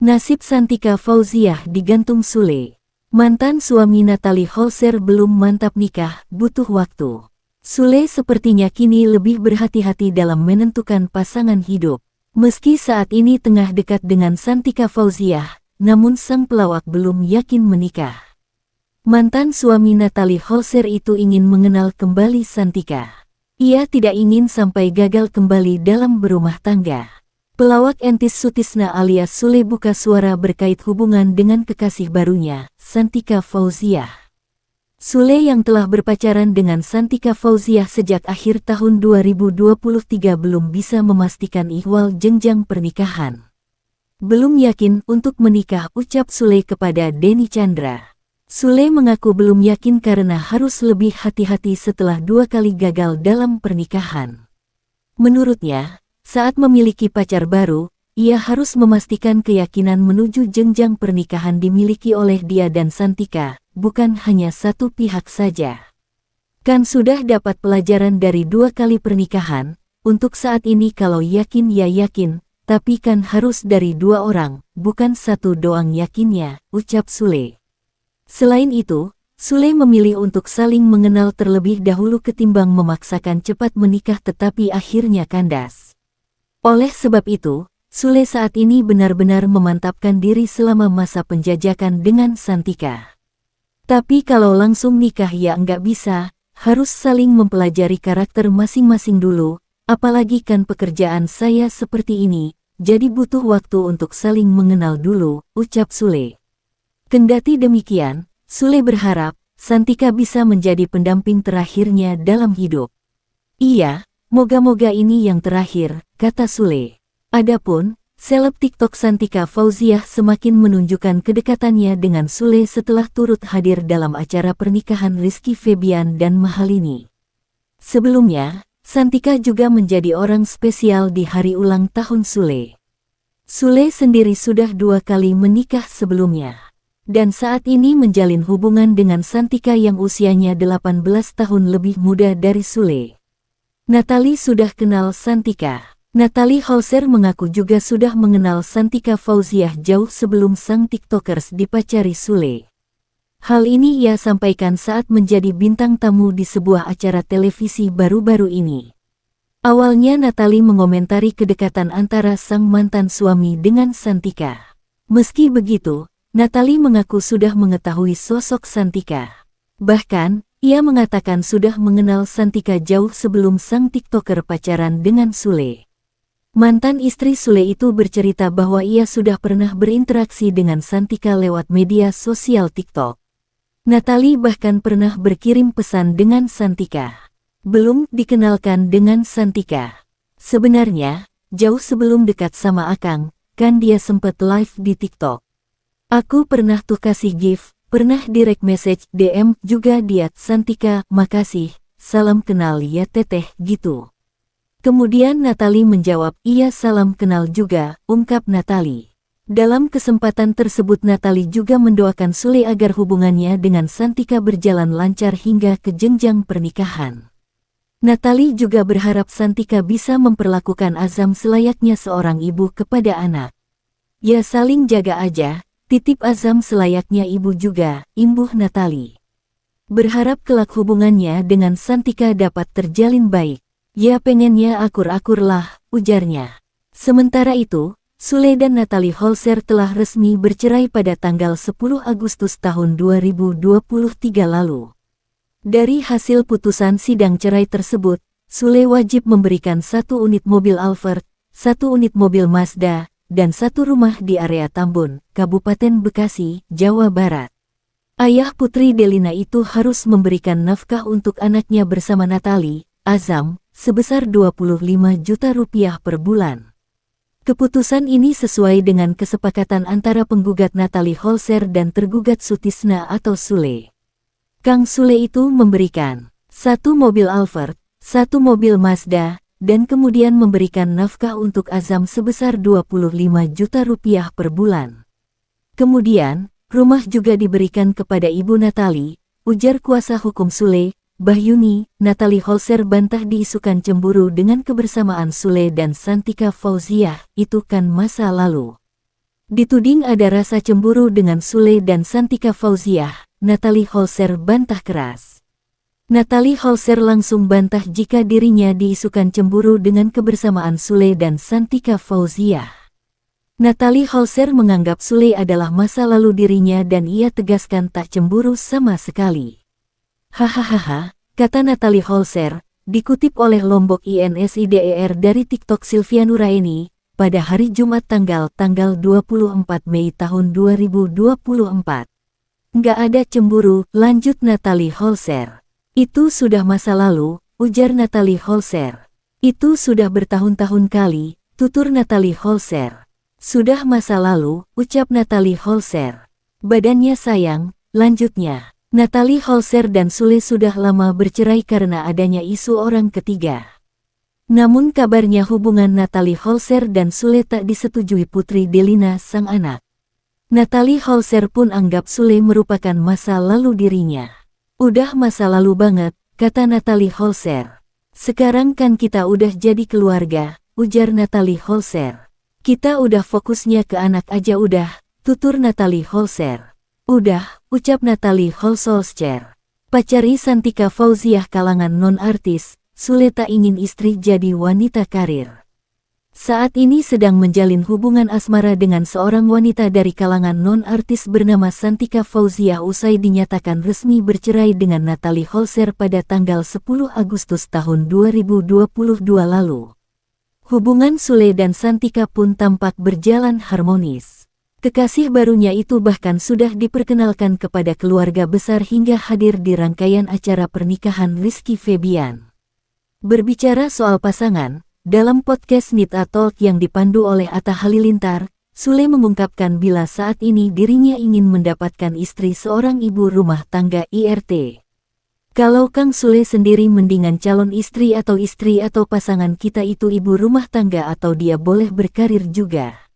Nasib Santika Fauziah digantung Sule. Mantan suami Natalie Holzer belum mantap nikah, butuh waktu. Sule sepertinya kini lebih berhati-hati dalam menentukan pasangan hidup. Meski saat ini tengah dekat dengan Santika Fauziah, namun sang pelawak belum yakin menikah. Mantan suami Natalie Holzer itu ingin mengenal kembali Santika. Ia tidak ingin sampai gagal kembali dalam berumah tangga. Pelawak Entis Sutisna alias Sule buka suara berkait hubungan dengan kekasih barunya, Santika Fauziah. Sule yang telah berpacaran dengan Santika Fauziah sejak akhir tahun 2023 belum bisa memastikan ihwal jenjang pernikahan. Belum yakin untuk menikah, ucap Sule kepada Denny Chandra. Sule mengaku belum yakin karena harus lebih hati-hati setelah 2 kali gagal dalam pernikahan. Menurutnya, saat memiliki pacar baru, ia harus memastikan keyakinan menuju jenjang pernikahan dimiliki oleh dia dan Santika, bukan hanya satu pihak saja. Kan sudah dapat pelajaran dari 2 kali pernikahan, untuk saat ini kalau yakin ya yakin, tapi kan harus dari 2 orang, bukan satu doang yakinnya, ucap Sule. Selain itu, Sule memilih untuk saling mengenal terlebih dahulu ketimbang memaksakan cepat menikah tetapi akhirnya kandas. Oleh sebab itu, Sule saat ini benar-benar memantapkan diri selama masa penjajakan dengan Santika. Tapi kalau langsung nikah ya nggak bisa, harus saling mempelajari karakter masing-masing dulu, apalagi kan pekerjaan saya seperti ini, jadi butuh waktu untuk saling mengenal dulu, ucap Sule. Kendati demikian, Sule berharap Santika bisa menjadi pendamping terakhirnya dalam hidup. Iya, moga-moga ini yang terakhir, kata Sule. Adapun, seleb TikTok Santika Fauziah semakin menunjukkan kedekatannya dengan Sule setelah turut hadir dalam acara pernikahan Rizky Febian dan Mahalini. Sebelumnya, Santika juga menjadi orang spesial di hari ulang tahun Sule. Sule sendiri sudah 2 kali menikah sebelumnya. Dan saat ini menjalin hubungan dengan Santika yang usianya 18 tahun lebih muda dari Sule. Natalie sudah kenal Santika. Natalie Holzer mengaku juga sudah mengenal Santika Fauziah jauh sebelum sang TikTokers dipacari Sule. Hal ini ia sampaikan saat menjadi bintang tamu di sebuah acara televisi baru-baru ini. Awalnya Natalie mengomentari kedekatan antara sang mantan suami dengan Santika. Meski begitu, Natalie mengaku sudah mengetahui sosok Santika. Bahkan, ia mengatakan sudah mengenal Santika jauh sebelum sang TikToker pacaran dengan Sule. Mantan istri Sule itu bercerita bahwa ia sudah pernah berinteraksi dengan Santika lewat media sosial TikTok. Natalie bahkan pernah berkirim pesan dengan Santika. Belum dikenalkan dengan Santika. Sebenarnya, jauh sebelum dekat sama Akang, kan dia sempet live di TikTok. Aku pernah tuh kasih gift. Pernah direct message DM juga dia, Santika, makasih, salam kenal ya teteh, gitu. Kemudian Natalie menjawab, iya salam kenal juga, ungkap Natalie. Dalam kesempatan tersebut Natalie juga mendoakan Sule agar hubungannya dengan Santika berjalan lancar hingga ke jenjang pernikahan. Natalie juga berharap Santika bisa memperlakukan Azam selayaknya seorang ibu kepada anak. Ya saling jaga aja. Titip Azam selayaknya ibu juga, imbuh Natalie. Berharap kelak hubungannya dengan Santika dapat terjalin baik. Ya pengennya akur-akur lah, ujarnya. Sementara itu, Sule dan Natalie Holzer telah resmi bercerai pada tanggal 10 Agustus tahun 2023 lalu. Dari hasil putusan sidang cerai tersebut, Sule wajib memberikan 1 unit mobil Alphard, 1 unit mobil Mazda, dan 1 rumah di area Tambun, Kabupaten Bekasi, Jawa Barat. Ayah putri Delina itu harus memberikan nafkah untuk anaknya bersama Natalie, Azam, sebesar 25 juta rupiah per bulan. Keputusan ini sesuai dengan kesepakatan antara penggugat Natalie Holzer dan tergugat Sutisna atau Sule. Kang Sule itu memberikan 1 mobil Alphard, 1 mobil Mazda, dan kemudian memberikan nafkah untuk Azam sebesar 25 juta rupiah per bulan. Kemudian, rumah juga diberikan kepada ibu Natalie, ujar kuasa hukum Sule, Bahyuni. Natalie Holzer bantah diisukan cemburu dengan kebersamaan Sule dan Santika Fauziah, itu kan masa lalu. Dituding ada rasa cemburu dengan Sule dan Santika Fauziah, Natalie Holzer bantah keras. Natalie Holzer langsung bantah jika dirinya diisukan cemburu dengan kebersamaan Sule dan Santika Fauziah. Natalie Holzer menganggap Sule adalah masa lalu dirinya dan ia tegaskan tak cemburu sama sekali. Hahaha, kata Natalie Holzer, dikutip oleh Lombok INSIDER dari TikTok Silvia Nuraini, pada hari Jumat tanggal 24 Mei tahun 2024. Nggak ada cemburu, lanjut Natalie Holzer. Itu sudah masa lalu, ujar Natalie Holzer. Itu sudah bertahun-tahun kali, tutur Natalie Holzer. Sudah masa lalu, ucap Natalie Holzer. Badannya sayang, lanjutnya. Natalie Holzer dan Sule sudah lama bercerai karena adanya isu orang ketiga. Namun kabarnya hubungan Natalie Holzer dan Sule tak disetujui Putri Delina sang anak. Natalie Holzer pun anggap Sule merupakan masa lalu dirinya. Udah masa lalu banget, kata Natalie Holzer. Sekarang kan kita udah jadi keluarga, ujar Natalie Holzer. Kita udah fokusnya ke anak aja udah, tutur Natalie Holzer. Udah, ucap Natalie Holzer. Pacari Santika Fauziah kalangan non-artis, Sule tak ingin istri jadi wanita karir. Saat ini sedang menjalin hubungan asmara dengan seorang wanita dari kalangan non-artis bernama Santika Fauziah usai dinyatakan resmi bercerai dengan Natalie Holzer pada tanggal 10 Agustus tahun 2022 lalu. Hubungan Sule dan Santika pun tampak berjalan harmonis. Kekasih barunya itu bahkan sudah diperkenalkan kepada keluarga besar hingga hadir di rangkaian acara pernikahan Rizky Febian. Berbicara soal pasangan, dalam podcast Nita Talk yang dipandu oleh Atta Halilintar, Sule mengungkapkan bila saat ini dirinya ingin mendapatkan istri seorang ibu rumah tangga IRT. Kalau Kang Sule sendiri mendingan calon istri atau pasangan kita itu ibu rumah tangga atau dia boleh berkarir juga?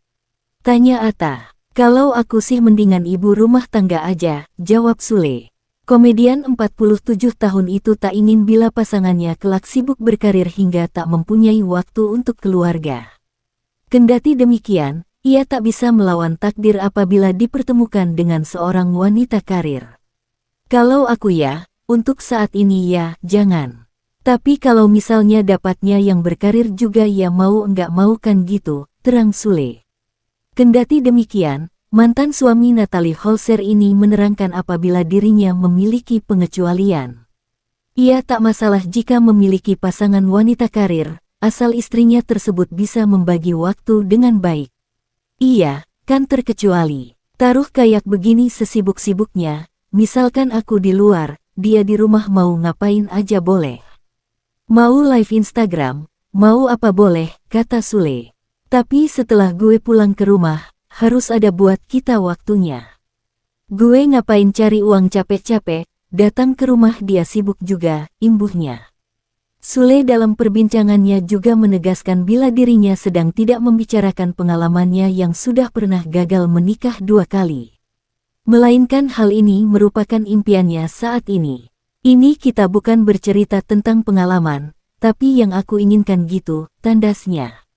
Tanya Atta. Kalau aku sih mendingan ibu rumah tangga aja, jawab Sule. Komedian 47 tahun itu tak ingin bila pasangannya kelak sibuk berkarir hingga tak mempunyai waktu untuk keluarga. Kendati demikian, ia tak bisa melawan takdir apabila dipertemukan dengan seorang wanita karir. Kalau aku ya, untuk saat ini ya, jangan. Tapi kalau misalnya dapatnya yang berkarir juga ya mau enggak mau kan gitu, terang Sule. Kendati demikian, mantan suami Natalie Holzer ini menerangkan apabila dirinya memiliki pengecualian. Ia tak masalah jika memiliki pasangan wanita karir, asal istrinya tersebut bisa membagi waktu dengan baik. Iya, kan terkecuali. Taruh kayak begini sesibuk-sibuknya, misalkan aku di luar, dia di rumah mau ngapain aja boleh. Mau live Instagram, mau apa boleh, kata Sule. Tapi setelah gue pulang ke rumah, harus ada buat kita waktunya. Gue ngapain cari uang capek-capek, datang ke rumah dia sibuk juga, imbuhnya. Sule dalam perbincangannya juga menegaskan bila dirinya sedang tidak membicarakan pengalamannya yang sudah pernah gagal menikah 2 kali. Melainkan hal ini merupakan impiannya saat ini. Ini kita bukan bercerita tentang pengalaman, tapi yang aku inginkan gitu, tandasnya.